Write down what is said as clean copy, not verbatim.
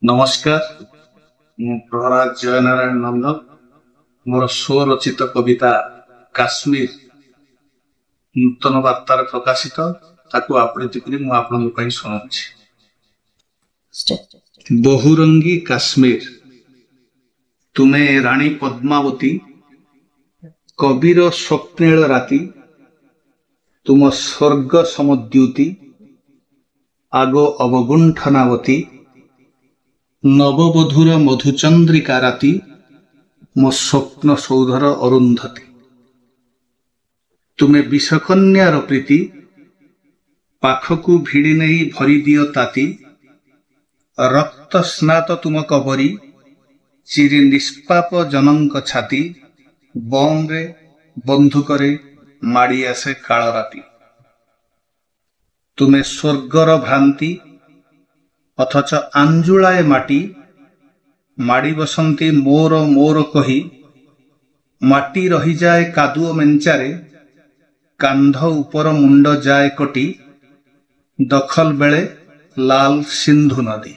नमस्कार मु प्रहराज जयनारायण नंद मोर स्वरचित कविता काश्मीर नूतन वार्तार प्रकाशित ताकू आवृत्ति करी मु आपन पई सुनाउछि। बहुरंगी काश्मीर तुमे रानी पद्मावती कबीर स्वप्नेल राति तुम स्वर्ग समद्युति आगो अवगुंठनावती नवबधूर मधुचंद्रिका राति मो स्वप्न सौधर अरुंधती तुमे विषकन्यार प्रीति पाखकू भिड़ी नहीं भरी दियो ताती रक्त स्नात तुम कबरी चिरी निष्पाप जनंक छाती बम रे बंधुक रे माड़ी आसे काल राति तुमे स्वर्गर भ्रांति अथच आंजुलाए माटी माड़ी बसंती मोर मोर कही माटी रही जाए कादुओ मेंचारे कांध ऊपर मुंड जाए कटी दखल बेले लाल सिंधु नदी।